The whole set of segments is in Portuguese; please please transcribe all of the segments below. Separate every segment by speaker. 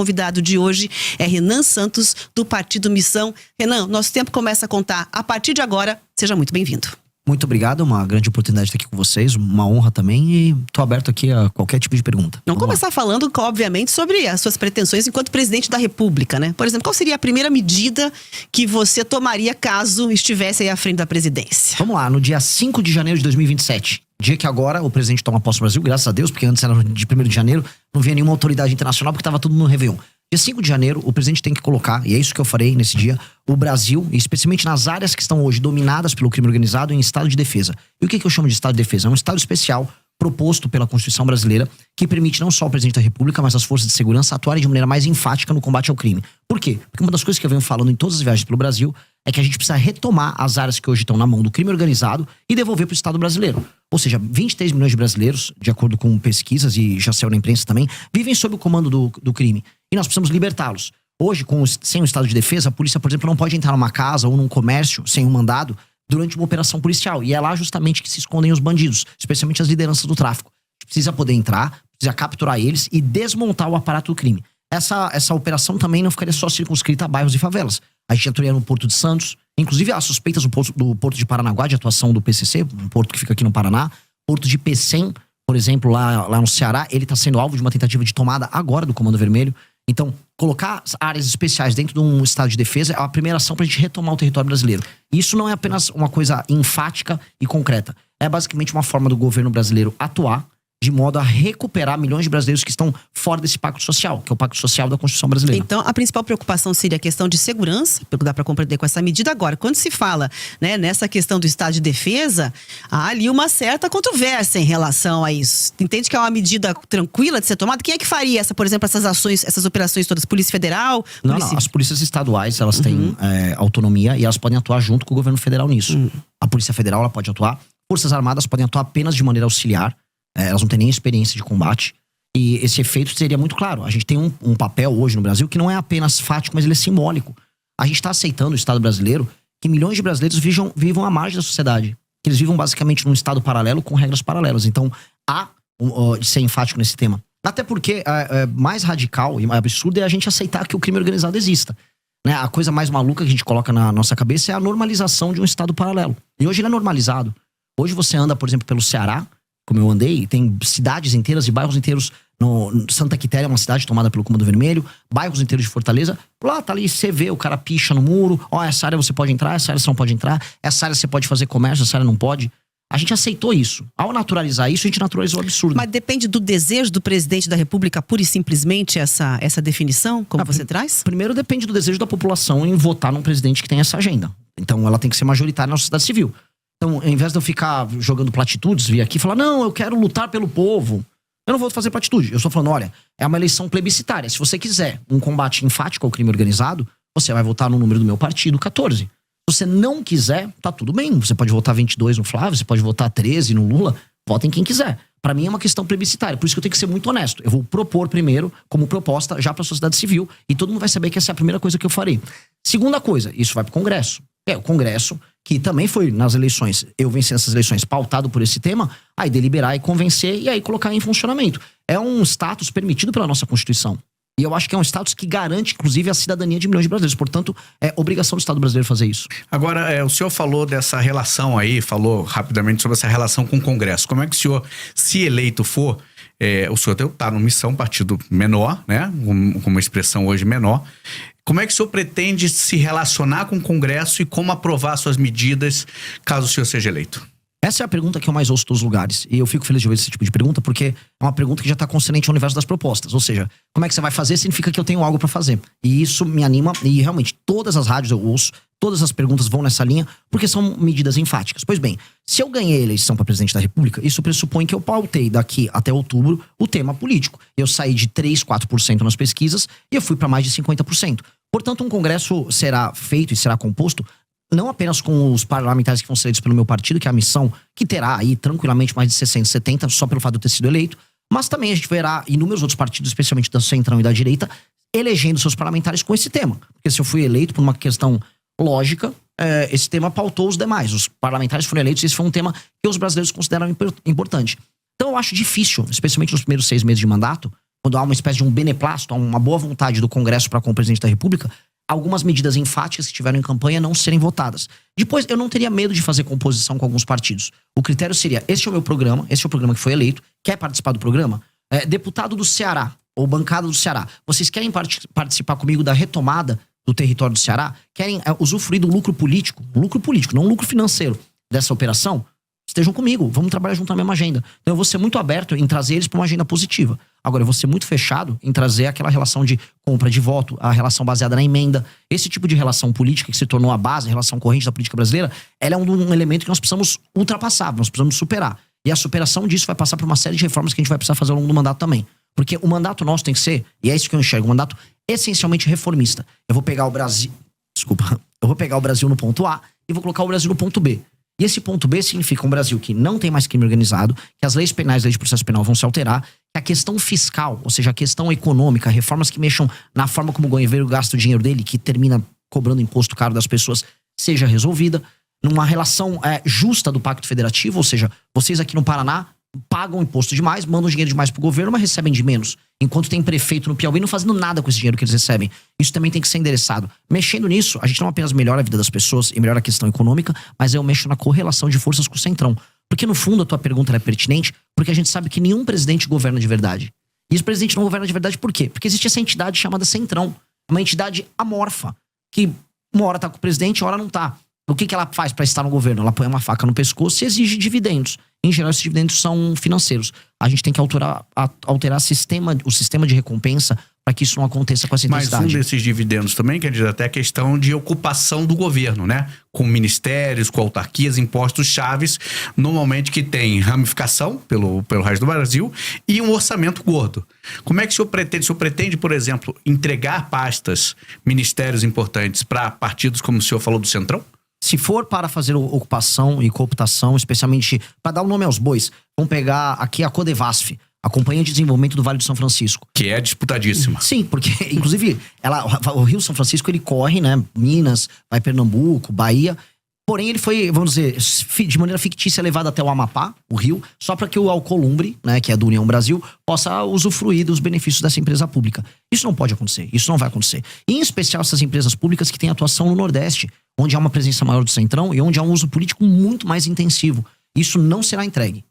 Speaker 1: convidado de hoje é Renan Santos, do Partido Missão. Renan, nosso tempo começa a contar a partir de agora. Seja muito bem-vindo.
Speaker 2: Muito obrigado, é uma grande oportunidade de estar aqui com vocês, uma honra também, e estou aberto aqui a qualquer tipo de pergunta.
Speaker 1: Vamos começar falando, obviamente, sobre as suas pretensões enquanto presidente da República, né? Por exemplo, qual seria a primeira medida que você tomaria caso estivesse aí à frente da presidência?
Speaker 2: Vamos lá, no dia 5 de janeiro de 2027, dia que agora o presidente toma posse no Brasil, graças a Deus, porque antes era de 1º de janeiro, não vinha nenhuma autoridade internacional porque estava tudo no Réveillon. Dia 5 de janeiro, o presidente tem que colocar, e é isso que eu farei nesse dia, o Brasil, especialmente nas áreas que estão hoje dominadas pelo crime organizado, em estado de defesa. E o que eu chamo de estado de defesa? É um estado especial proposto pela Constituição brasileira que permite não só o presidente da República, mas as forças de segurança atuarem de maneira mais enfática no combate ao crime. Por quê? Porque uma das coisas que eu venho falando em todas as viagens pelo Brasil é que a gente precisa retomar as áreas que hoje estão na mão do crime organizado e devolver para o Estado brasileiro. Ou seja, 23 milhões de brasileiros, de acordo com pesquisas e já saiu na imprensa também, vivem sob o comando do crime. E nós precisamos libertá-los. Hoje, sem o estado de defesa, a polícia, por exemplo, não pode entrar numa casa ou num comércio sem um mandado durante uma operação policial. E é lá justamente que se escondem os bandidos, especialmente as lideranças do tráfico. A gente precisa poder entrar, precisa capturar eles e desmontar o aparato do crime. Essa operação também não ficaria só circunscrita a bairros e favelas. A gente entraria no Porto de Santos, inclusive há suspeitas do Porto de Paranaguá de atuação do PCC, um porto que fica aqui no Paraná. Porto de Pecém, por exemplo, lá no Ceará, ele está sendo alvo de uma tentativa de tomada agora do Comando Vermelho. Então, colocar áreas especiais dentro de um estado de defesa é a primeira ação para a gente retomar o território brasileiro. E isso não é apenas uma coisa enfática e concreta. É basicamente uma forma do governo brasileiro atuar de modo a recuperar milhões de brasileiros que estão fora desse pacto social, que é o pacto social da Constituição brasileira.
Speaker 1: Então, a principal preocupação seria a questão de segurança, pelo que dá para compreender com essa medida. Agora, quando se fala, né, nessa questão do estado de defesa, há ali uma certa controvérsia em relação a isso. Entende que é uma medida tranquila de ser tomada? Quem é que faria, por exemplo, essas ações, essas operações todas? Polícia Federal?
Speaker 2: Não, as polícias estaduais, elas têm autonomia e elas podem atuar junto com o governo federal nisso. A Polícia Federal, ela pode atuar. Forças Armadas podem atuar apenas de maneira auxiliar. Elas não têm nem experiência de combate. E esse efeito seria muito claro. A gente tem um papel hoje no Brasil que não é apenas fático, mas ele é simbólico. A gente está aceitando o Estado brasileiro que milhões de brasileiros vivam à margem da sociedade. Que eles vivam basicamente num Estado paralelo com regras paralelas. Então, há de ser enfático nesse tema. Até porque mais radical e absurdo é a gente aceitar que o crime organizado exista. Né? A coisa mais maluca que a gente coloca na nossa cabeça é a normalização de um Estado paralelo. E hoje ele é normalizado. Hoje você anda, por exemplo, pelo Ceará, como eu andei, tem cidades inteiras e bairros inteiros. Santa Quitéria é uma cidade tomada pelo Comando Vermelho, bairros inteiros de Fortaleza. Lá tá ali, você vê, o cara picha no muro. Essa área você pode entrar, essa área você não pode entrar. Essa área você pode fazer comércio, essa área não pode. A gente aceitou isso. Ao naturalizar isso, a gente naturalizou o absurdo.
Speaker 1: Mas depende do desejo do presidente da República, pura e simplesmente, essa definição, como você traz?
Speaker 2: Primeiro depende do desejo da população em votar num presidente que tem essa agenda. Então ela tem que ser majoritária na sociedade civil. Então, ao invés de eu ficar jogando platitudes, vir aqui e falar, não, eu quero lutar pelo povo. Eu não vou fazer platitude. Eu estou falando, olha, é uma eleição plebiscitária. Se você quiser um combate enfático ao crime organizado, você vai votar no número do meu partido, 14. Se você não quiser, tá tudo bem. Você pode votar 22 no Flávio, você pode votar 13 no Lula. Vota em quem quiser. Para mim é uma questão plebiscitária. Por isso que eu tenho que ser muito honesto. Eu vou propor primeiro, como proposta, já para a sociedade civil. E todo mundo vai saber que essa é a primeira coisa que eu farei. Segunda coisa, isso vai para o Congresso. O Congresso, que também foi nas eleições, eu venci nessas eleições pautado por esse tema, aí deliberar e convencer e aí colocar em funcionamento. É um status permitido pela nossa Constituição. E eu acho que é um status que garante, inclusive, a cidadania de milhões de brasileiros. Portanto, é obrigação do Estado brasileiro fazer isso.
Speaker 3: Agora, o senhor falou dessa relação aí, falou rapidamente sobre essa relação com o Congresso. Como é que o senhor, se eleito for, o senhor está numa missão, partido menor, né? Com uma expressão hoje menor. Como é que o senhor pretende se relacionar com o Congresso e como aprovar suas medidas caso o senhor seja eleito?
Speaker 2: Essa é a pergunta que eu mais ouço dos lugares. E eu fico feliz de ouvir esse tipo de pergunta, porque é uma pergunta que já está consonante ao universo das propostas. Ou seja, como é que você vai fazer significa que eu tenho algo para fazer. E isso me anima. E realmente, todas as rádios eu ouço, todas as perguntas vão nessa linha, porque são medidas enfáticas. Pois bem, se eu ganhei a eleição para presidente da República, isso pressupõe que eu pautei daqui até outubro o tema político. Eu saí de 3, 4% nas pesquisas e eu fui para mais de 50%. Portanto, um congresso será feito e será composto não apenas com os parlamentares que vão ser eleitos pelo meu partido, que é a missão que terá aí tranquilamente mais de 60, 70, só pelo fato de eu ter sido eleito, mas também a gente verá inúmeros outros partidos, especialmente da centrão e da direita, elegendo seus parlamentares com esse tema. Porque se eu fui eleito por uma questão lógica, esse tema pautou os demais. Os parlamentares foram eleitos e esse foi um tema que os brasileiros consideram importante. Então eu acho difícil, especialmente nos primeiros 6 meses de mandato, quando há uma espécie de um beneplácito, uma boa vontade do Congresso para com o presidente da República, algumas medidas enfáticas que tiveram em campanha não serem votadas. Depois, eu não teria medo de fazer composição com alguns partidos. O critério seria, este é o meu programa, este é o programa que foi eleito, quer participar do programa? Deputado do Ceará, ou bancada do Ceará, vocês querem participar comigo da retomada do território do Ceará? Querem usufruir do lucro político, não lucro financeiro dessa operação? Estejam comigo, vamos trabalhar junto na mesma agenda. Então eu vou ser muito aberto em trazer eles para uma agenda positiva. Agora, eu vou ser muito fechado em trazer aquela relação de compra de voto, a relação baseada na emenda. Esse tipo de relação política que se tornou a base, a relação corrente da política brasileira, ela é um elemento que nós precisamos ultrapassar, nós precisamos superar. E a superação disso vai passar por uma série de reformas que a gente vai precisar fazer ao longo do mandato também. Porque o mandato nosso tem que ser, e é isso que eu enxergo, um mandato essencialmente reformista. Eu vou pegar o Brasil no ponto A e vou colocar o Brasil no ponto B. E esse ponto B significa um Brasil que não tem mais crime organizado, que as leis penais e leis de processo penal vão se alterar, que a questão fiscal, ou seja, a questão econômica, reformas que mexam na forma como o governo gasta o dinheiro dele, que termina cobrando imposto caro das pessoas, seja resolvida, numa relação justa do Pacto Federativo, ou seja, vocês aqui no Paraná pagam imposto demais, mandam dinheiro demais pro governo, mas recebem de menos. Enquanto tem prefeito no Piauí não fazendo nada com esse dinheiro que eles recebem. Isso também tem que ser endereçado. Mexendo nisso, a gente não apenas melhora a vida das pessoas e melhora a questão econômica, mas eu mexo na correlação de forças com o Centrão. Porque no fundo a tua pergunta é pertinente, porque a gente sabe que nenhum presidente governa de verdade. E esse presidente não governa de verdade por quê? Porque existe essa entidade chamada Centrão. Uma entidade amorfa, que uma hora tá com o presidente, uma hora não tá. O que ela faz para estar no governo? Ela põe uma faca no pescoço e exige dividendos. Em geral, esses dividendos são financeiros. A gente tem que alterar o sistema de recompensa para que isso não aconteça com essa intensidade.
Speaker 3: Mas um desses dividendos também, quer dizer, até a questão de ocupação do governo, né? Com ministérios, com autarquias, impostos chaves, normalmente que tem ramificação pelo resto do Brasil e um orçamento gordo. Como é que o senhor pretende? O senhor pretende, por exemplo, entregar pastas, ministérios importantes para partidos como o senhor falou do Centrão?
Speaker 2: Se for para fazer ocupação e cooptação, especialmente para dar o nome aos bois, vamos pegar aqui a Codevasf, a Companhia de Desenvolvimento do Vale do São Francisco.
Speaker 3: Que é disputadíssima.
Speaker 2: Sim, porque, inclusive, o Rio São Francisco, ele corre, né? Minas, vai Pernambuco, Bahia. Porém, ele foi, vamos dizer, de maneira fictícia levado até o Amapá, o Rio, só para que o Alcolumbre, né, que é do União Brasil, possa usufruir dos benefícios dessa empresa pública. Isso não pode acontecer, isso não vai acontecer. E, em especial essas empresas públicas que têm atuação no Nordeste, onde há uma presença maior do Centrão e onde há um uso político muito mais intensivo. Isso não será entregue.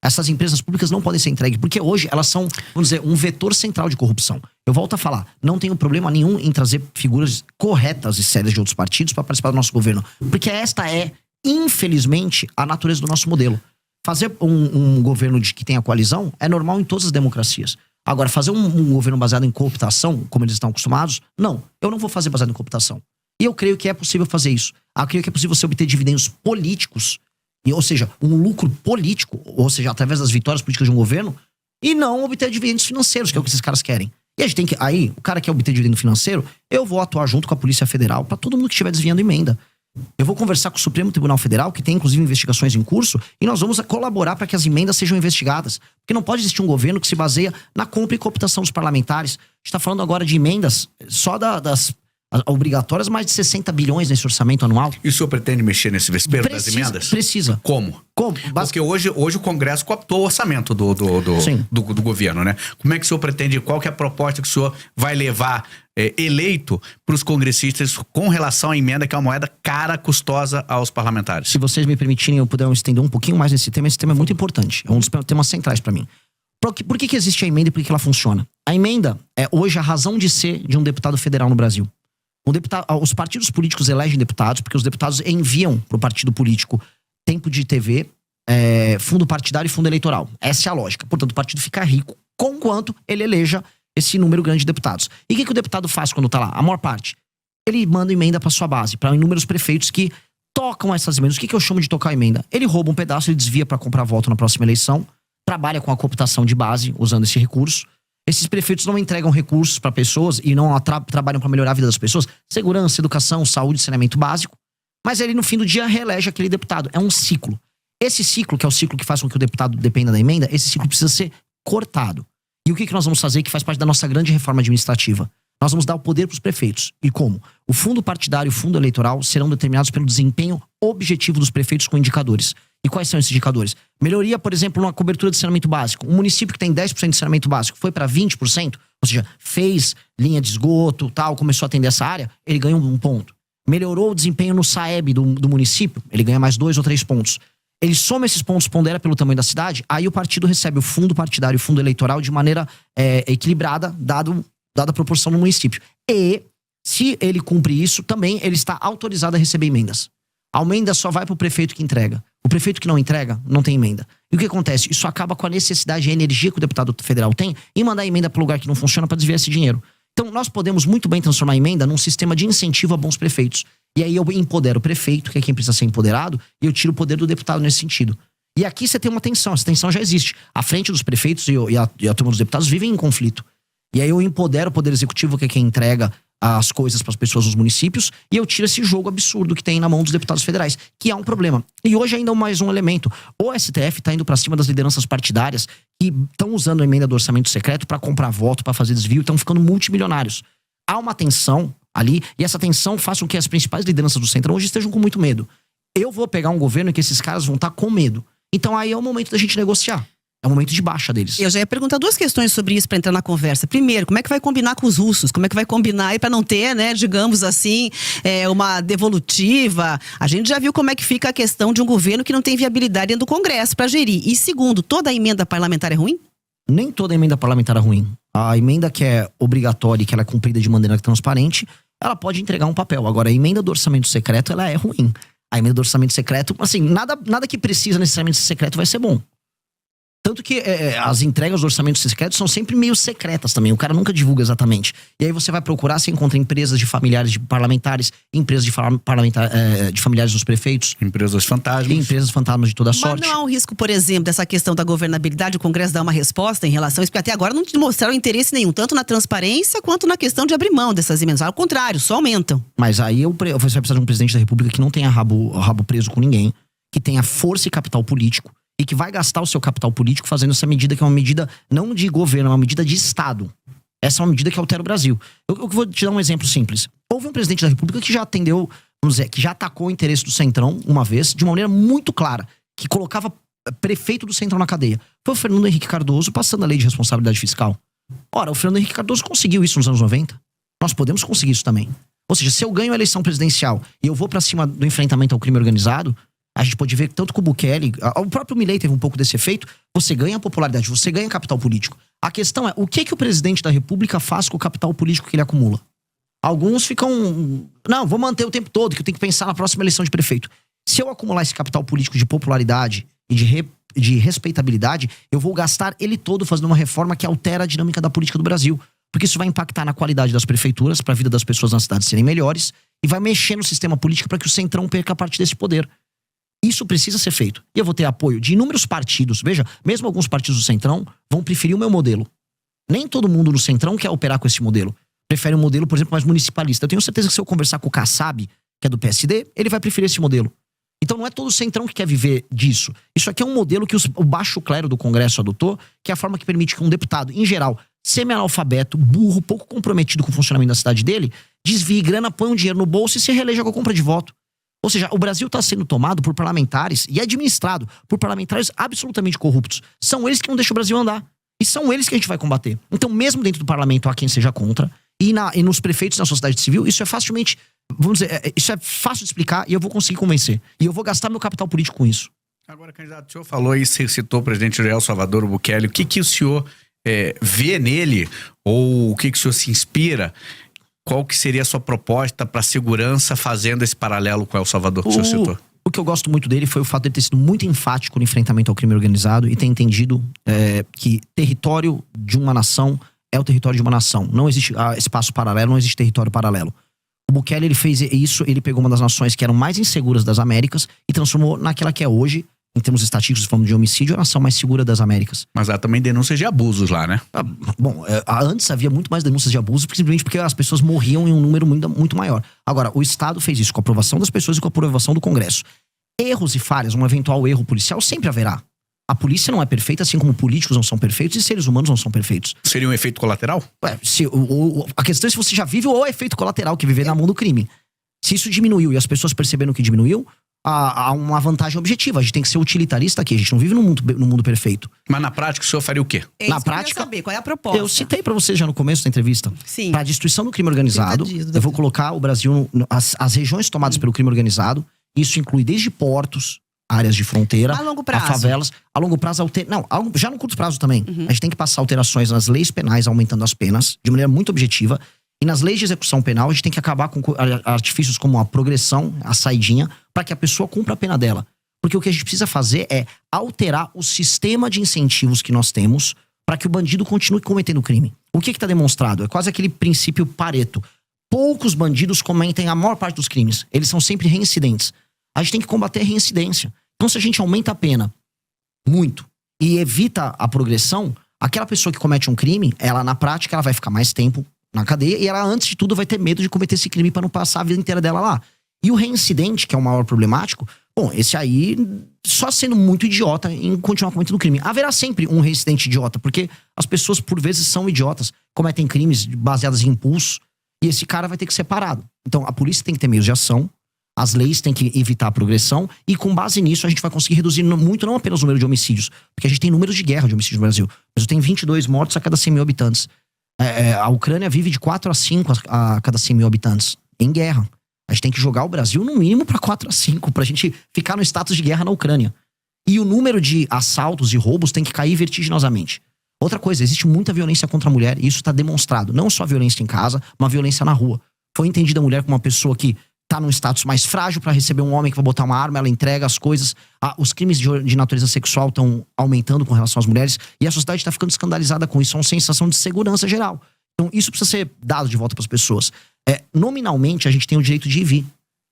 Speaker 2: Essas empresas públicas não podem ser entregues, porque hoje elas são, vamos dizer, um vetor central de corrupção. Eu volto a falar, não tenho problema nenhum em trazer figuras corretas e sérias de outros partidos para participar do nosso governo. Porque esta é, infelizmente, a natureza do nosso modelo. Fazer um governo que tenha coalizão é normal em todas as democracias. Agora, fazer um governo baseado em cooptação, como eles estão acostumados, não. Eu não vou fazer baseado em cooptação. E eu creio que é possível fazer isso. Eu creio que é possível você obter dividendos políticos, ou seja, um lucro político, ou seja, através das vitórias políticas de um governo, e não obter dividendos financeiros, que é o que esses caras querem. E a gente tem que, aí, o cara quer obter dividendo financeiro, eu vou atuar junto com a Polícia Federal para todo mundo que estiver desviando emenda. Eu vou conversar com o Supremo Tribunal Federal, que tem inclusive investigações em curso, e nós vamos colaborar para que as emendas sejam investigadas. Porque não pode existir um governo que se baseia na compra e cooptação dos parlamentares. A gente está falando agora de emendas só das obrigatórias, mais de 60 bilhões nesse orçamento anual.
Speaker 3: E o senhor pretende mexer nesse vespeiro das emendas?
Speaker 2: Precisa.
Speaker 3: Como? Porque hoje o Congresso cooptou o orçamento do governo, né? Como é que o senhor pretende, qual que é a proposta que o senhor vai levar eleito para os congressistas com relação à emenda, que é uma moeda cara, custosa aos parlamentares?
Speaker 2: Se vocês me permitirem, eu puder estender um pouquinho mais nesse tema, esse tema é muito importante. É um dos temas centrais para mim. Por que existe a emenda e por que ela funciona? A emenda é hoje a razão de ser de um deputado federal no Brasil. Os partidos políticos elegem deputados porque os deputados enviam para o partido político tempo de TV, fundo partidário e fundo eleitoral. Essa é a lógica. Portanto, o partido fica rico conquanto ele eleja esse número grande de deputados. E o que o deputado faz quando tá lá? A maior parte. Ele manda emenda para sua base, para inúmeros prefeitos que tocam essas emendas. O que eu chamo de tocar emenda? Ele rouba um pedaço, ele desvia para comprar voto na próxima eleição, trabalha com a cooptação de base, usando esse recurso. Esses prefeitos não entregam recursos para pessoas e não trabalham para melhorar a vida das pessoas. Segurança, educação, saúde, saneamento básico. Mas ele, no fim do dia, reelege aquele deputado. É um ciclo. Esse ciclo, que é o ciclo que faz com que o deputado dependa da emenda, esse ciclo precisa ser cortado. E o que nós vamos fazer, que faz parte da nossa grande reforma administrativa? Nós vamos dar o poder para os prefeitos. E como? O fundo partidário e o fundo eleitoral serão determinados pelo desempenho objetivo dos prefeitos com indicadores. E quais são esses indicadores? Melhoria, por exemplo, na cobertura de saneamento básico. Um município que tem 10% de saneamento básico foi para 20%, ou seja, fez linha de esgoto, tal, começou a atender essa área, ele ganha um ponto. Melhorou o desempenho no SAEB do município, ele ganha mais 2 ou 3 pontos. Ele soma esses pontos, pondera pelo tamanho da cidade, aí o partido recebe o fundo partidário, o fundo eleitoral de maneira equilibrada, dada a proporção do município. E, se ele cumpre isso, também ele está autorizado a receber emendas. A emenda só vai para o prefeito que entrega. O prefeito que não entrega, não tem emenda. E o que acontece? Isso acaba com a necessidade e a energia que o deputado federal tem em mandar a emenda para o lugar que não funciona para desviar esse dinheiro. Então, nós podemos muito bem transformar a emenda num sistema de incentivo a bons prefeitos. E aí eu empodero o prefeito, que é quem precisa ser empoderado, e eu tiro o poder do deputado nesse sentido. E aqui você tem uma tensão, essa tensão já existe. A frente dos prefeitos e a turma dos deputados vivem em conflito. E aí eu empodero o poder executivo, que é quem entrega as coisas para as pessoas nos municípios, e eu tiro esse jogo absurdo que tem na mão dos deputados federais, que é um problema. E hoje ainda mais um elemento. O STF está indo para cima das lideranças partidárias que estão usando a emenda do orçamento secreto para comprar voto, para fazer desvio, e estão ficando multimilionários. Há uma tensão ali, e essa tensão faz com que as principais lideranças do Centrão hoje estejam com muito medo. Eu vou pegar um governo em que esses caras vão estar com medo. Então aí é o momento da gente negociar. É o momento de baixa deles.
Speaker 1: Eu já ia perguntar 2 questões sobre isso para entrar na conversa. Primeiro, como é que vai combinar com os russos? Como é que vai combinar aí para não ter, né, digamos assim, uma devolutiva? A gente já viu como é que fica a questão de um governo que não tem viabilidade dentro do Congresso para gerir. E segundo, toda a emenda parlamentar é ruim?
Speaker 2: Nem toda emenda parlamentar é ruim. A emenda que é obrigatória e que ela é cumprida de maneira transparente, ela pode entregar um papel. Agora, a emenda do orçamento secreto, ela é ruim. A emenda do orçamento secreto, assim, nada que precisa necessariamente ser secreto vai ser bom. Tanto que as entregas do orçamento secreto são sempre meio secretas também. O cara nunca divulga exatamente. E aí você vai procurar, você encontra empresas de familiares de parlamentares, empresas de familiares dos prefeitos.
Speaker 3: Empresas fantasmas.
Speaker 2: Empresas fantasmas de toda sorte.
Speaker 1: Mas não há um risco, por exemplo, dessa questão da governabilidade, o Congresso dar uma resposta em relação a isso? Porque até agora não mostraram interesse nenhum, tanto na transparência quanto na questão de abrir mão dessas emendas. Ao contrário, só aumentam.
Speaker 2: Mas aí você vai precisar de um presidente da República que não tenha rabo preso com ninguém, que tenha força e capital político, e que vai gastar o seu capital político fazendo essa medida, que é uma medida não de governo, é uma medida de Estado. Essa é uma medida que altera o Brasil. Eu vou te dar um exemplo simples. Houve um presidente da República que já atendeu, vamos dizer, que já atacou o interesse do Centrão uma vez, de uma maneira muito clara, que colocava prefeito do Centrão na cadeia. Foi o Fernando Henrique Cardoso passando a lei de responsabilidade fiscal. Ora, o Fernando Henrique Cardoso conseguiu isso nos anos 90. Nós podemos conseguir isso também. Ou seja, se eu ganho a eleição presidencial e eu vou pra cima do enfrentamento ao crime organizado, a gente pode ver que tanto com o Bukele, o próprio Milei teve um pouco desse efeito, você ganha popularidade, você ganha capital político. A questão é, o que o presidente da República faz com o capital político que ele acumula? Alguns ficam, não, vou manter o tempo todo, que eu tenho que pensar na próxima eleição de prefeito. Se eu acumular esse capital político de popularidade e de respeitabilidade, eu vou gastar ele todo fazendo uma reforma que altera a dinâmica da política do Brasil. Porque isso vai impactar na qualidade das prefeituras, para a vida das pessoas nas cidades serem melhores, e vai mexer no sistema político para que o Centrão perca parte desse poder. Isso precisa ser feito. E eu vou ter apoio de inúmeros partidos. Veja, mesmo alguns partidos do Centrão vão preferir o meu modelo. Nem todo mundo no Centrão quer operar com esse modelo. Prefere um modelo, por exemplo, mais municipalista. Eu tenho certeza que se eu conversar com o Kassab, que é do PSD, ele vai preferir esse modelo. Então não é todo o Centrão que quer viver disso. Isso aqui é um modelo que o baixo clero do Congresso adotou, que é a forma que permite que um deputado, em geral, semi-analfabeto, burro, pouco comprometido com o funcionamento da cidade dele, desvie grana, põe um dinheiro no bolso e se reeleja com a compra de voto. Ou seja, o Brasil está sendo tomado por parlamentares e administrado por parlamentares absolutamente corruptos. São eles que não deixam o Brasil andar. E são eles que a gente vai combater. Então, mesmo dentro do parlamento há quem seja contra, e nos prefeitos na sociedade civil, isso é facilmente, vamos dizer, isso é fácil de explicar e eu vou conseguir convencer. E eu vou gastar meu capital político com isso.
Speaker 3: Agora, candidato, o senhor falou aí, você citou o presidente de El Salvador, o Bukele. O que o senhor vê nele, ou o que o senhor se inspira? Qual que seria a sua proposta para a segurança fazendo esse paralelo com El Salvador que o senhor citou?
Speaker 2: O que eu gosto muito dele foi o fato de ele ter sido muito enfático no enfrentamento ao crime organizado e ter entendido que território de uma nação é o território de uma nação. Não existe espaço paralelo, não existe território paralelo. O Bukele, ele fez isso, ele pegou uma das nações que eram mais inseguras das Américas e transformou naquela que é hoje, em termos estatísticos, falando de homicídio, a nação mais segura das Américas.
Speaker 3: Mas há também denúncias de abusos lá, né?
Speaker 2: Antes havia muito mais denúncias de abuso, simplesmente porque as pessoas morriam em um número muito, muito maior. Agora, o Estado fez isso com a aprovação das pessoas e com a aprovação do Congresso. Erros e falhas, um eventual erro policial, sempre haverá. A polícia não é perfeita, assim como políticos não são perfeitos e seres humanos não são perfeitos.
Speaker 3: Seria um efeito colateral?
Speaker 2: A questão é se você já vive ou é efeito colateral, que é viver na mão do crime. Se isso diminuiu e as pessoas perceberam que diminuiu, a uma vantagem objetiva. A gente tem que ser utilitarista aqui. A gente não vive no mundo perfeito.
Speaker 3: Mas na prática o senhor faria o quê?
Speaker 1: É isso
Speaker 2: Na
Speaker 1: que eu queria
Speaker 2: prática,
Speaker 1: saber, qual é a proposta?
Speaker 2: Eu citei pra você já no começo da entrevista.
Speaker 1: Sim.
Speaker 2: Para a destruição do crime organizado, eu vou colocar o Brasil, as regiões tomadas pelo crime organizado. Isso inclui desde portos, áreas de fronteira,
Speaker 1: A longo prazo.
Speaker 2: a favelas. A longo prazo, já no curto prazo também. A gente tem que passar alterações nas leis penais, aumentando as penas, de maneira muito objetiva. E nas leis de execução penal, a gente tem que acabar com artifícios como a progressão, a saidinha, para que a pessoa cumpra a pena dela. Porque o que a gente precisa fazer é alterar o sistema de incentivos que nós temos para que o bandido continue cometendo crime. O que está demonstrado? É quase aquele princípio Pareto. Poucos bandidos cometem a maior parte dos crimes. Eles são sempre reincidentes. A gente tem que combater a reincidência. Então, se a gente aumenta a pena muito e evita a progressão, aquela pessoa que comete um crime, ela na prática ela vai ficar mais tempo na cadeia e ela, antes de tudo, vai ter medo de cometer esse crime para não passar a vida inteira dela lá. E o reincidente, que é o maior problemático, bom, esse aí só sendo muito idiota em continuar cometendo crime. Haverá sempre um reincidente idiota, porque as pessoas, por vezes, são idiotas, cometem crimes baseados em impulso, e esse cara vai ter que ser parado. Então, a polícia tem que ter meios de ação, as leis têm que evitar a progressão, e com base nisso a gente vai conseguir reduzir muito, não apenas o número de homicídios, porque a gente tem números de guerra de homicídios no Brasil. O Brasil tem 22 mortos a cada 100 mil habitantes. A Ucrânia vive de 4 a 5 a cada 100 mil habitantes em guerra. A gente tem que jogar o Brasil no mínimo para 4 a 5, pra gente ficar no status de guerra na Ucrânia. E o número de assaltos e roubos tem que cair vertiginosamente. Outra coisa, existe muita violência contra a mulher, e isso está demonstrado. Não só violência em casa, mas violência na rua. Foi entendida a mulher como uma pessoa que tá num status mais frágil para receber um homem que vai botar uma arma, ela entrega as coisas. Os crimes de natureza sexual estão aumentando com relação às mulheres, e a sociedade está ficando escandalizada com isso. É uma sensação de segurança geral. Então isso precisa ser dado de volta para as pessoas. Nominalmente, a gente tem o direito de ir e vir.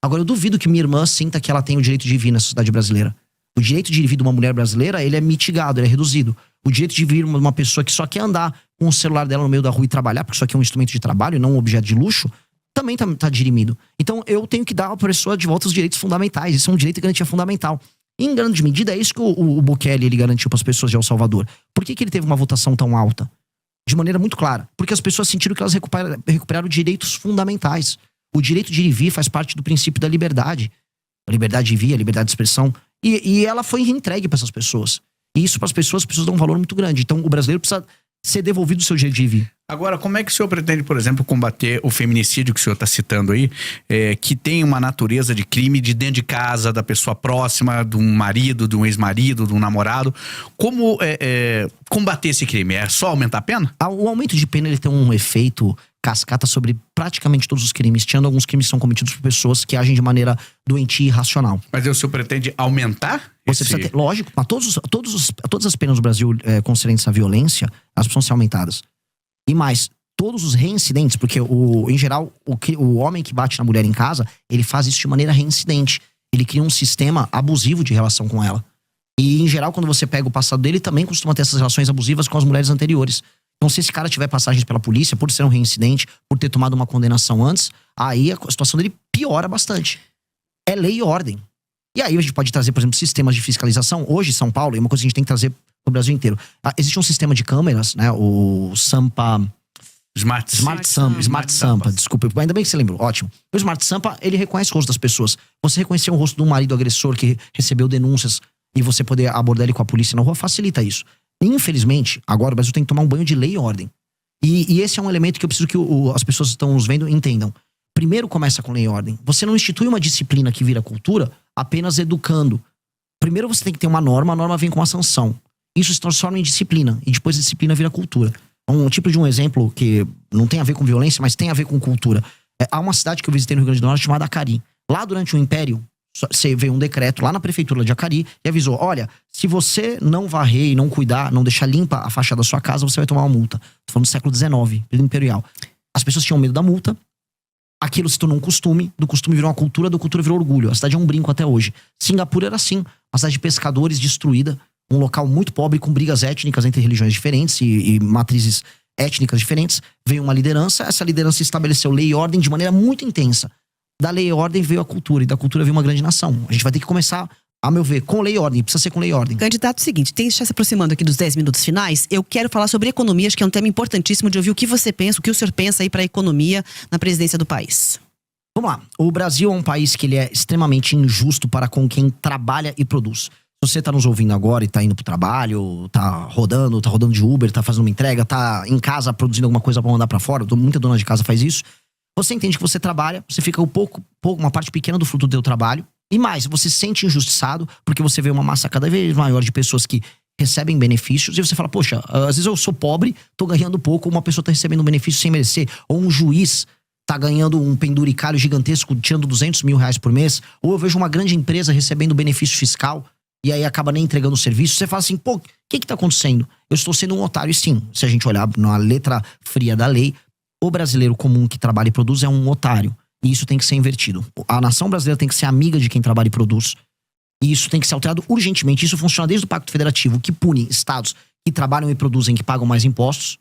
Speaker 2: Agora, eu duvido que minha irmã sinta que ela tem o direito de ir e vir na sociedade brasileira. O direito de ir e vir de uma mulher brasileira, ele é mitigado, ele é reduzido. O direito de vir uma pessoa que só quer andar com o celular dela no meio da rua e trabalhar, porque isso aqui é um instrumento de trabalho e não um objeto de luxo, também tá dirimido. Então, eu tenho que dar à pessoa de volta os direitos fundamentais. Isso é um direito de garantia fundamental. E, em grande medida, é isso que o Bukele ele garantiu para as pessoas de El Salvador. Por que ele teve uma votação tão alta? De maneira muito clara. Porque as pessoas sentiram que elas recuperaram direitos fundamentais. O direito de ir e vir faz parte do princípio da liberdade. A liberdade de vir, a liberdade de expressão. E ela foi entregue para essas pessoas. E isso para as pessoas dão um valor muito grande. Então o brasileiro precisa ser devolvido o seu direito de ir e vir.
Speaker 3: Agora, como é que o senhor pretende, por exemplo, combater o feminicídio que o senhor está citando aí, que tem uma natureza de crime de dentro de casa, da pessoa próxima, de um marido, de um ex-marido, de um namorado? Como combater esse crime? É só aumentar a pena?
Speaker 2: O aumento de pena ele tem um efeito cascata sobre praticamente todos os crimes, tirando alguns crimes que são cometidos por pessoas que agem de maneira doentia e irracional.
Speaker 3: Mas o senhor pretende aumentar?
Speaker 2: Você precisa ter, lógico, mas todas as penas do Brasil concernentes à violência, elas precisam ser aumentadas. E mais, todos os reincidentes, porque em geral, o homem que bate na mulher em casa, ele faz isso de maneira reincidente. Ele cria um sistema abusivo de relação com ela. E, em geral, quando você pega o passado dele, também costuma ter essas relações abusivas com as mulheres anteriores. Então, se esse cara tiver passagens pela polícia, por ser um reincidente, por ter tomado uma condenação antes, aí a situação dele piora bastante. É lei e ordem. E aí a gente pode trazer, por exemplo, sistemas de fiscalização. Hoje, São Paulo, é uma coisa que a gente tem que trazer pro Brasil inteiro. Existe um sistema de câmeras, né? O Sampa...
Speaker 3: Smart
Speaker 2: Sampa, desculpa. Ainda bem que você lembrou, ótimo. O Smart Sampa, ele reconhece o rosto das pessoas. Você reconhecer o rosto de um marido agressor que recebeu denúncias e você poder abordar ele com a polícia na rua, facilita isso. Infelizmente, agora o Brasil tem que tomar um banho de lei e ordem. E esse é um elemento que eu preciso que as pessoas que estão nos vendo entendam. Primeiro começa com lei e ordem. Você não institui uma disciplina que vira cultura apenas educando. Primeiro você tem que ter uma norma, a norma vem com uma sanção. Isso se transforma em disciplina, e depois a disciplina vira cultura. Um tipo de um exemplo que não tem a ver com violência, mas tem a ver com cultura. Há uma cidade que eu visitei no Rio Grande do Norte chamada Acari. Lá durante o Império, você veio um decreto lá na prefeitura de Acari e avisou, olha, se você não varrer e não cuidar, não deixar limpa a fachada da sua casa, você vai tomar uma multa. Tô falando do século XIX, período imperial. As pessoas tinham medo da multa, aquilo se tornou um costume, do costume virou uma cultura, da cultura virou orgulho. A cidade é um brinco até hoje. Singapura era assim, uma cidade de pescadores destruída, um local muito pobre com brigas étnicas entre religiões diferentes e matrizes étnicas diferentes. Veio uma liderança, essa liderança estabeleceu lei e ordem de maneira muito intensa. Da lei e ordem veio a cultura, e da cultura veio uma grande nação. A gente vai ter que começar, a meu ver, com lei e ordem. Precisa ser com lei e ordem.
Speaker 1: Candidato, seguinte, está se aproximando aqui dos 10 minutos finais. Eu quero falar sobre economia, acho que é um tema importantíssimo de ouvir o que você pensa, o que o senhor pensa aí para a economia na presidência do país.
Speaker 2: Vamos lá. O Brasil é um país que ele é extremamente injusto para com quem trabalha e produz. Se você tá nos ouvindo agora e tá indo pro trabalho, tá rodando de Uber, tá fazendo uma entrega, tá em casa produzindo alguma coisa pra mandar pra fora, muita dona de casa faz isso. Você entende que você trabalha, você fica uma parte pequena do fruto do seu trabalho. E mais, você se sente injustiçado porque você vê uma massa cada vez maior de pessoas que recebem benefícios. E você fala, poxa, às vezes eu sou pobre, tô ganhando pouco, uma pessoa tá recebendo um benefício sem merecer. Ou um juiz tá ganhando um penduricalho gigantesco, tirando 200 mil reais por mês. Ou eu vejo uma grande empresa recebendo benefício fiscal e aí acaba nem entregando o serviço. Você fala assim, pô, o que tá acontecendo? Eu estou sendo um otário. E sim, se a gente olhar na letra fria da lei, o brasileiro comum que trabalha e produz é um otário. E isso tem que ser invertido. A nação brasileira tem que ser amiga de quem trabalha e produz. E isso tem que ser alterado urgentemente. Isso funciona desde o Pacto Federativo, que pune estados que trabalham e produzem, que pagam mais impostos,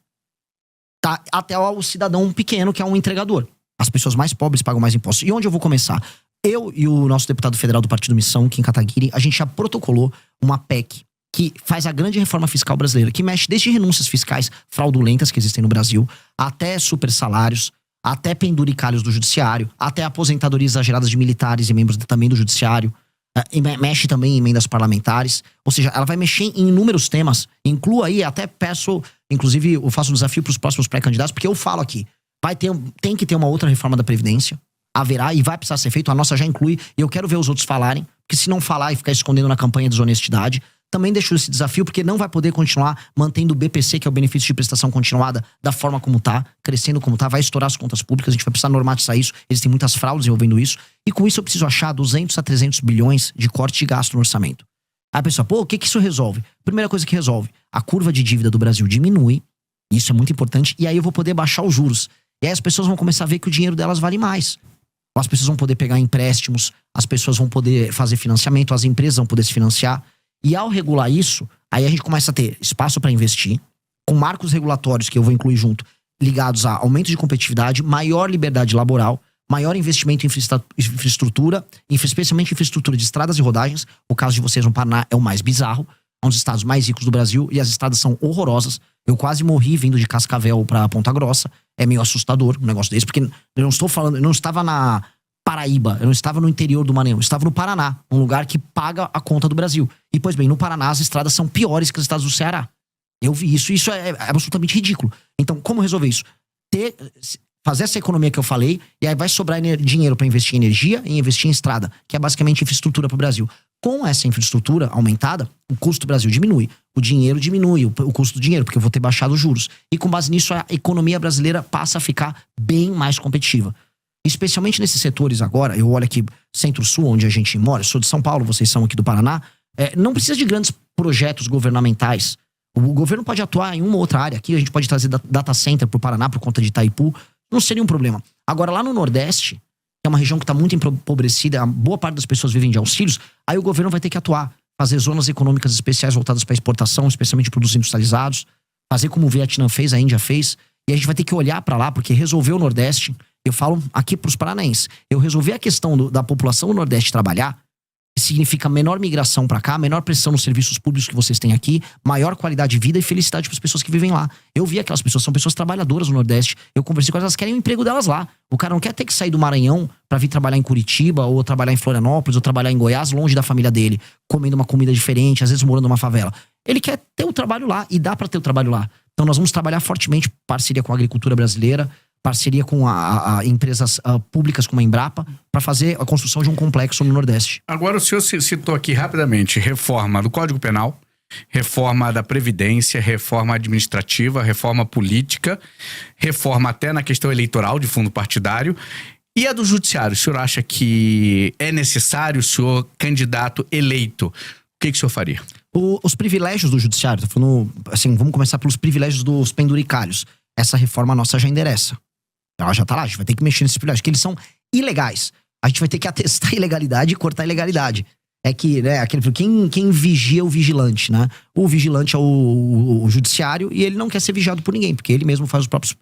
Speaker 2: tá, até o cidadão pequeno, que é um entregador. As pessoas mais pobres pagam mais impostos. E onde eu vou começar? Eu e o nosso deputado federal do Partido Missão, Kim Kataguiri, a gente já protocolou uma PEC que faz a grande reforma fiscal brasileira, que mexe desde renúncias fiscais fraudulentas que existem no Brasil, até super salários, até penduricalhos do judiciário, até aposentadorias exageradas de militares e membros também do judiciário, e mexe também em emendas parlamentares. Ou seja, ela vai mexer em inúmeros temas. Inclua aí, até peço, inclusive eu faço um desafio para os próximos pré-candidatos, porque eu falo aqui, tem que ter uma outra reforma da Previdência, haverá e vai precisar ser feito, a nossa já inclui, e eu quero ver os outros falarem, porque se não falar e ficar escondendo na campanha desonestidade, também deixo esse desafio, porque não vai poder continuar mantendo o BPC, que é o benefício de prestação continuada, da forma como tá, crescendo como tá, vai estourar as contas públicas, a gente vai precisar normatizar isso, existem muitas fraudes envolvendo isso, e com isso eu preciso achar 200 a 300 bilhões de corte de gasto no orçamento. Aí a pessoa, pô, o que isso resolve? Primeira coisa que resolve, a curva de dívida do Brasil diminui, isso é muito importante, e aí eu vou poder baixar os juros. E aí as pessoas vão começar a ver que o dinheiro delas vale mais. As pessoas vão poder pegar empréstimos, as pessoas vão poder fazer financiamento, as empresas vão poder se financiar. E ao regular isso, aí a gente começa a ter espaço para investir, com marcos regulatórios que eu vou incluir junto, ligados a aumento de competitividade, maior liberdade laboral, maior investimento em infraestrutura, especialmente infraestrutura de estradas e rodagens. O caso de vocês no Paraná é o mais bizarro, é um dos estados mais ricos do Brasil e as estradas são horrorosas. Eu quase morri vindo de Cascavel pra Ponta Grossa. É meio assustador um negócio desse, porque eu não estou falando, eu não estava na Paraíba, eu não estava no interior do Maranhão, eu estava no Paraná, um lugar que paga a conta do Brasil. E, pois bem, no Paraná as estradas são piores que as estradas do Ceará. Eu vi isso, e isso é absolutamente ridículo. Então, como resolver isso? Fazer essa economia que eu falei, e aí vai sobrar dinheiro para investir em energia e investir em estrada, que é basicamente infraestrutura para o Brasil. Com essa infraestrutura aumentada, o custo do Brasil diminui, o dinheiro diminui, o custo do dinheiro, porque eu vou ter baixado os juros. E com base nisso, a economia brasileira passa a ficar bem mais competitiva. Especialmente nesses setores agora, eu olho aqui Centro-Sul, onde a gente mora, eu sou de São Paulo, vocês são aqui do Paraná, não precisa de grandes projetos governamentais. O governo pode atuar em uma ou outra área. Aqui a gente pode trazer data center pro Paraná por conta de Itaipu, não seria um problema. Agora lá no Nordeste, que é uma região que está muito empobrecida, a boa parte das pessoas vivem de auxílios, aí o governo vai ter que atuar, fazer zonas econômicas especiais voltadas para exportação, especialmente produtos industrializados, fazer como o Vietnã fez, a Índia fez, e a gente vai ter que olhar para lá, porque resolver o Nordeste, eu falo aqui para os paranaenses, eu resolver a questão da população do Nordeste trabalhar, significa menor migração para cá, menor pressão nos serviços públicos que vocês têm aqui, maior qualidade de vida e felicidade para as pessoas que vivem lá. Eu vi aquelas pessoas, são pessoas trabalhadoras no Nordeste, eu conversei com elas, elas querem o emprego delas lá. O cara não quer ter que sair do Maranhão para vir trabalhar em Curitiba, ou trabalhar em Florianópolis, ou trabalhar em Goiás, longe da família dele, comendo uma comida diferente, às vezes morando numa favela. Ele quer ter o trabalho lá, e dá para ter o trabalho lá. Então nós vamos trabalhar fortemente, parceria com a agricultura brasileira, parceria com empresas públicas como a Embrapa, para fazer a construção de um complexo no Nordeste.
Speaker 3: Agora o senhor citou aqui rapidamente reforma do Código Penal, reforma da Previdência, reforma administrativa, reforma política, reforma até na questão eleitoral de fundo partidário. E a do Judiciário, o senhor acha que é necessário o senhor candidato eleito? O que o senhor faria?
Speaker 2: Os privilégios do Judiciário, tô falando, assim, vamos começar pelos privilégios dos penduricalhos. Essa reforma nossa já endereça. Ela já tá lá, a gente vai ter que mexer nesses privilégios, que eles são ilegais. A gente vai ter que atestar a ilegalidade e cortar a ilegalidade. É que, né, quem vigia o vigilante, né? O vigilante é o judiciário e ele não quer ser vigiado por ninguém, porque ele mesmo faz os próprios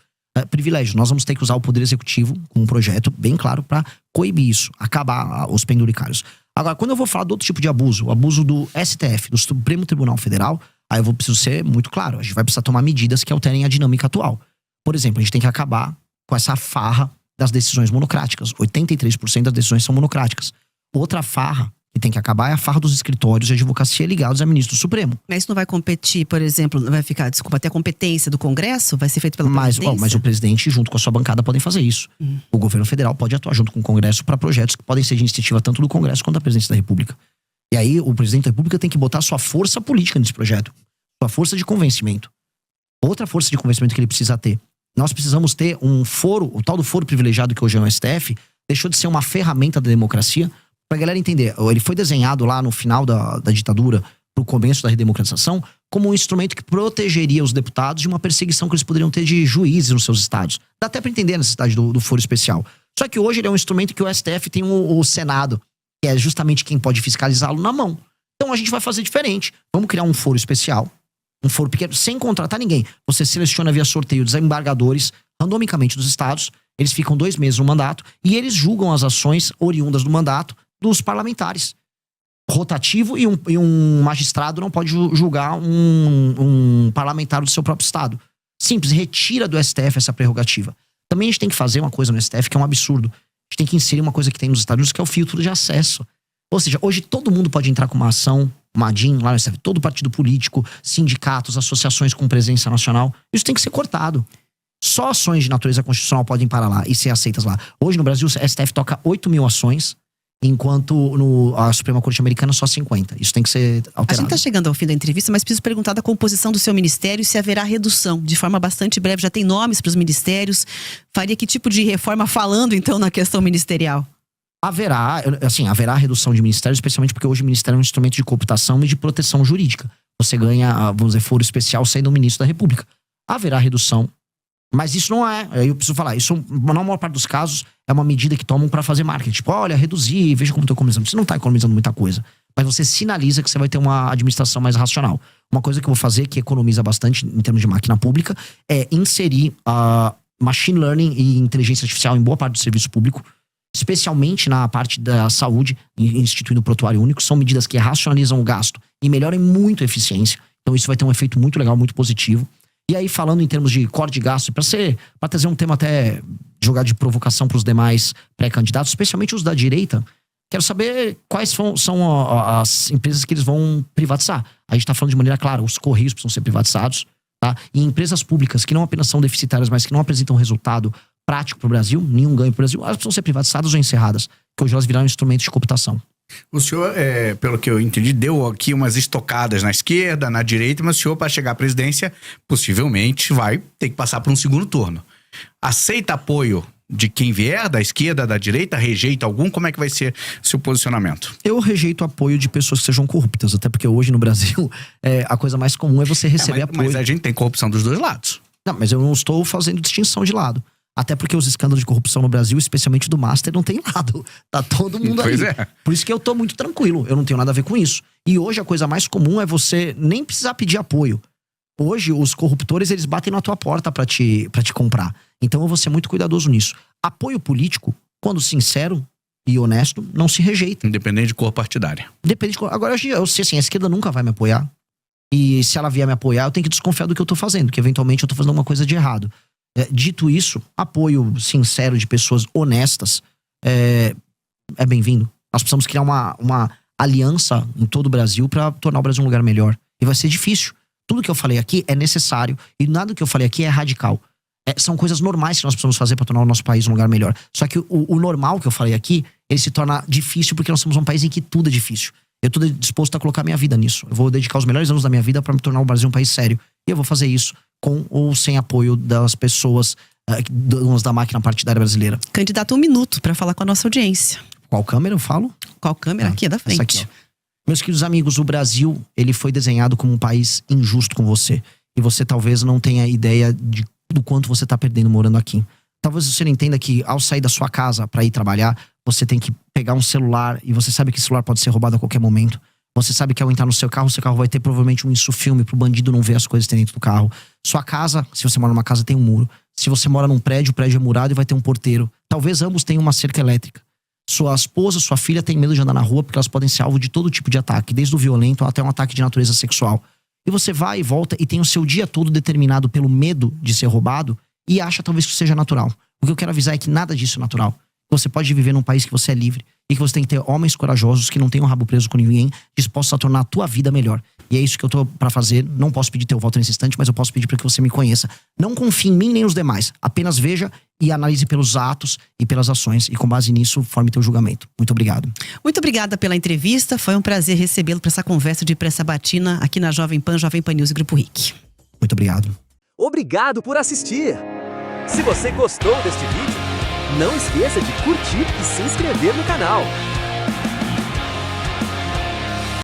Speaker 2: privilégios. Nós vamos ter que usar o Poder Executivo com um projeto bem claro para coibir isso, acabar os penduricários. Agora, quando eu vou falar do outro tipo de abuso, o abuso do STF, do Supremo Tribunal Federal, aí eu preciso ser muito claro. A gente vai precisar tomar medidas que alterem a dinâmica atual. Por exemplo, a gente tem que acabar com essa farra das decisões monocráticas. 83% das decisões são monocráticas. Outra farra que tem que acabar é a farra dos escritórios de advocacia ligados a ministro do Supremo.
Speaker 1: Mas isso não vai competir, por exemplo, não vai ficar, desculpa, até a competência do Congresso? Vai ser feito pela presidência?
Speaker 2: Mas o presidente, junto com a sua bancada, podem fazer isso. O governo federal pode atuar junto com o Congresso para projetos que podem ser de iniciativa tanto do Congresso quanto da presidência da República. E aí, o presidente da República tem que botar sua força política nesse projeto. Sua força de convencimento. Outra força de convencimento que ele precisa ter. Nós precisamos ter um foro, o tal do foro privilegiado que hoje é o STF, deixou de ser uma ferramenta da democracia. Pra galera entender, ele foi desenhado lá no final da ditadura, pro começo da redemocratização, como um instrumento que protegeria os deputados de uma perseguição que eles poderiam ter de juízes nos seus estados. Dá até pra entender a necessidade do foro especial. Só que hoje ele é um instrumento que o STF tem o Senado, que é justamente quem pode fiscalizá-lo, na mão. Então a gente vai fazer diferente. Vamos criar um foro especial, um foro pequeno, sem contratar ninguém. Você seleciona via sorteio desembargadores, randomicamente dos estados, eles ficam 2 meses no mandato, e eles julgam as ações oriundas do mandato dos parlamentares. Rotativo e um magistrado não pode julgar um parlamentar do seu próprio estado. Simples, retira do STF essa prerrogativa. Também a gente tem que fazer uma coisa no STF que é um absurdo. A gente tem que inserir uma coisa que tem nos Estados Unidos, que é o filtro de acesso. Ou seja, hoje todo mundo pode entrar com uma ação, uma DIN lá no STF, todo partido político, sindicatos, associações com presença nacional. Isso tem que ser cortado. Só ações de natureza constitucional podem parar lá e ser aceitas lá. Hoje no Brasil, o STF toca 8 mil ações, enquanto a Suprema Corte Americana só 50. Isso tem que ser alterado.
Speaker 1: A gente está chegando ao fim da entrevista, mas preciso perguntar da composição do seu ministério, se haverá redução. De forma bastante breve, já tem nomes para os ministérios. Faria que tipo de reforma falando, então, na questão ministerial?
Speaker 2: Haverá redução de ministérios, especialmente porque hoje o ministério é um instrumento de cooptação e de proteção jurídica. Você ganha, vamos dizer, foro especial sendo o ministro da República. Haverá redução. Mas isso não é, eu preciso falar, isso na maior parte dos casos é uma medida que tomam pra fazer marketing. Tipo, olha, reduzir, veja como tô economizando. Você não tá economizando muita coisa, mas você sinaliza que você vai ter uma administração mais racional. Uma coisa que eu vou fazer, que economiza bastante em termos de máquina pública, é inserir machine learning e inteligência artificial em boa parte do serviço público, especialmente na parte da saúde, instituindo o prontuário único. São medidas que racionalizam o gasto e melhoram muito a eficiência. Então isso vai ter um efeito muito legal, muito positivo. E aí, falando em termos de corte de gasto, para trazer um tema até jogar de provocação para os demais pré-candidatos, especialmente os da direita, quero saber quais são as empresas que eles vão privatizar. A gente está falando de maneira clara, os Correios precisam ser privatizados, tá? E empresas públicas que não apenas são deficitárias, mas que não apresentam resultado prático para o Brasil, nenhum ganho para o Brasil, elas precisam ser privatizadas ou encerradas, porque hoje elas viraram instrumentos de cooptação.
Speaker 3: O senhor, pelo que eu entendi, deu aqui umas estocadas na esquerda, na direita, mas o senhor, para chegar à presidência, possivelmente vai ter que passar por um segundo turno. Aceita apoio de quem vier, da esquerda, da direita? Rejeita algum? Como é que vai ser seu posicionamento?
Speaker 2: Eu rejeito apoio de pessoas que sejam corruptas, até porque hoje no Brasil a coisa mais comum é você receber apoio.
Speaker 3: Mas a gente tem corrupção dos dois lados.
Speaker 2: Não, mas eu não estou fazendo distinção de lado. Até porque os escândalos de corrupção no Brasil, especialmente do Master, não tem lado. Tá todo mundo
Speaker 3: pois
Speaker 2: ali.
Speaker 3: É.
Speaker 2: Por isso que eu tô muito tranquilo. Eu não tenho nada a ver com isso. E hoje a coisa mais comum é você nem precisar pedir apoio. Hoje os corruptores, eles batem na tua porta pra te comprar. Então eu vou ser muito cuidadoso nisso. Apoio político, quando sincero e honesto, não se rejeita.
Speaker 3: Independente de cor partidária.
Speaker 2: Depende de cor. Agora eu sei assim, a esquerda nunca vai me apoiar. E se ela vier me apoiar, eu tenho que desconfiar do que eu tô fazendo. Que eventualmente eu tô fazendo alguma coisa de errado. Dito isso, apoio sincero de pessoas honestas é bem-vindo. Nós precisamos criar uma aliança em todo o Brasil para tornar o Brasil um lugar melhor. E vai ser difícil. Tudo que eu falei aqui é necessário e nada que eu falei aqui é radical. São coisas normais que nós precisamos fazer para tornar o nosso país um lugar melhor. Só que o normal que eu falei aqui, ele se torna difícil porque nós somos um país em que tudo é difícil. Eu estou disposto a colocar minha vida nisso. Eu vou dedicar os melhores anos da minha vida para me tornar o Brasil um país sério. E eu vou fazer isso com ou sem apoio das pessoas, donas da máquina partidária brasileira.
Speaker 1: Candidato, 1 minuto para falar com a nossa audiência.
Speaker 2: Qual câmera eu falo?
Speaker 1: Qual câmera? Aqui, é da frente.
Speaker 2: Essa aqui, ó. Meus queridos amigos, o Brasil, ele foi desenhado como um país injusto com você. E você talvez não tenha ideia do quanto você está perdendo morando aqui. Talvez você não entenda que ao sair da sua casa para ir trabalhar, você tem que pegar um celular e você sabe que esse celular pode ser roubado a qualquer momento. Você sabe que ao entrar no seu carro vai ter provavelmente um insufilme pro bandido não ver as coisas que tem dentro do carro. Sua casa, se você mora numa casa, tem um muro. Se você mora num prédio, o prédio é murado e vai ter um porteiro. Talvez ambos tenham uma cerca elétrica. Sua esposa, sua filha tem medo de andar na rua porque elas podem ser alvo de todo tipo de ataque, desde o violento até um ataque de natureza sexual. E você vai e volta e tem o seu dia todo determinado pelo medo de ser roubado e acha talvez que seja natural. O que eu quero avisar é que nada disso é natural. Você pode viver num país que você é livre e que você tem que ter homens corajosos que não tenham o rabo preso com ninguém, dispostos a tornar a tua vida melhor. E é isso que eu tô pra fazer. Não posso pedir teu voto nesse instante, mas eu posso pedir para que você me conheça. Não confie em mim nem nos demais. Apenas veja e analise pelos atos e pelas ações. E com base nisso, forme teu julgamento. Muito obrigado.
Speaker 1: Muito obrigada pela entrevista. Foi um prazer recebê-lo para essa conversa de Pressa Sabatina aqui na Jovem Pan News e Grupo RIC.
Speaker 2: Muito obrigado.
Speaker 4: Obrigado por assistir! Se você gostou deste vídeo, não esqueça de curtir e se inscrever no canal.